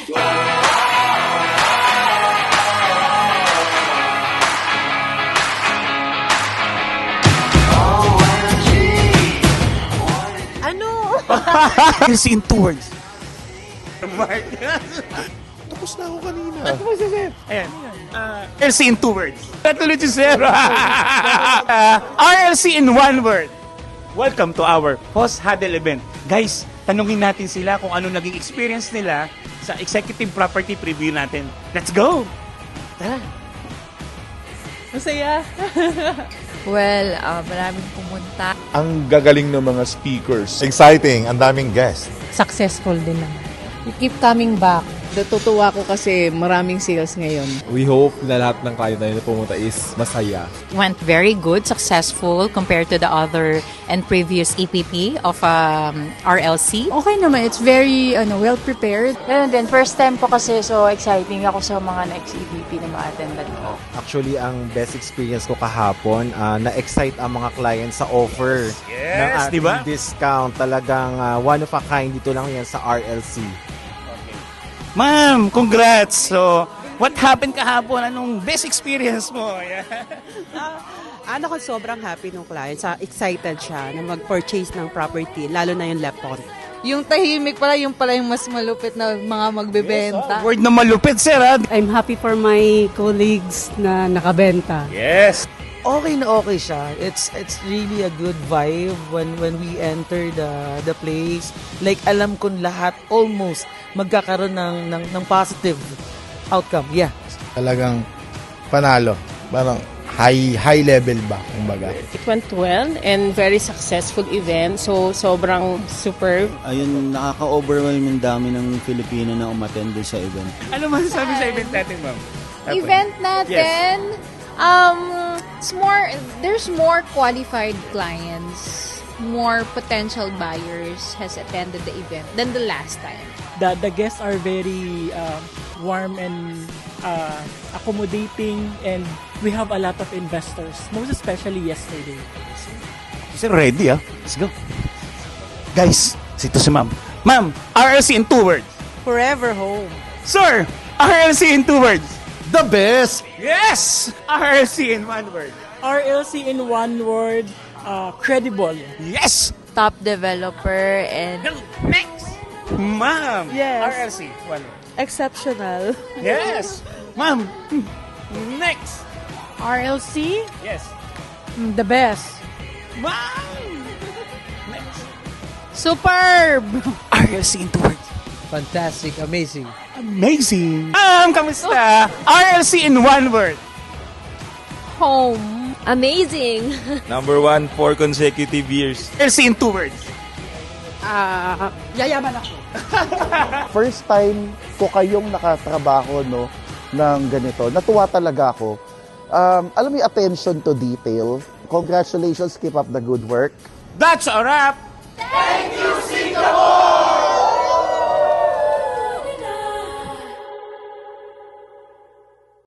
Ano? LC in 2 words. Tapos na ako kanina. Ayan. LC in 2 words. Natuloy si Sir. RLC in 1 word. Welcome to our post-huddle event. Guys, tanungin natin sila kung ano naging experience nila sa executive property preview natin. Let's go! Tara! Masaya. Well, maraming pumunta. Ang gagaling ng mga speakers. Exciting. Ang daming guest. Successful din naman. You keep coming back. Natutuwa ko kasi maraming sales ngayon. We hope na lahat ng client na pumunta is masaya. Went very good, successful compared to the other and previous EPP of RLC. Okay naman, it's very well prepared. And then first time ko kasi, so exciting ako sa mga next EVP na ma-attendan ko. Actually, ang best experience ko kahapon, na-excite ang mga clients sa offer ng Yes, ating di ba? discount. Talagang one of a kind dito lang yan sa RLC. Ma'am, congrats! So, what happened kahapon? Anong best experience mo? Yeah. Ano ko sobrang happy ng client. Excited siya na mag-purchase ng property, lalo na yung Lepon. Yung tahimik pala, yung mas malupit na mga magbebenta. Word na malupit, sir. Ha? I'm happy for my colleagues na nakabenta. Yes! Okay na okay siya. It's really a good vibe when we enter the place. Like alam kong lahat almost magkakaroon ng positive outcome. Yeah. Talagang panalo. Parang high level ba, kumbaga. It went well and very successful event. So, sobrang superb. Ayun, nakaka-overwhelm yung dami ng Filipino na umattend doon sa event. Ano man sabi sa event natin, ma'am? Event natin, there's more qualified clients, more potential buyers has attended the event than the last time. The guests are very warm and accommodating, and we have a lot of investors, most especially yesterday. Sir, ready Let's go. Guys, sito si ma'am. Ma'am, RLC in 2 words. Forever home. Sir, RLC in 2 words. The best! Yes! RLC in 1 word. RLC in one word, credible. Yes! Top developer and Next! Ma'am, Yes. RLC, 1 word. Exceptional. Yes! Ma'am, next! RLC, Yes. the best. Ma'am! Next. Superb! RLC in 2 words. Fantastic, amazing. Amazing! Kamusta? RLC in 1 word. home. Number 1 for consecutive years. RLC in 2 words. Yayaman ako. First time ko kayong nakatrabaho ng ganito. Natuwa talaga ako. Alam mo yung attention to detail. Congratulations, keep up the good work. That's a wrap! Thank you, Singapore!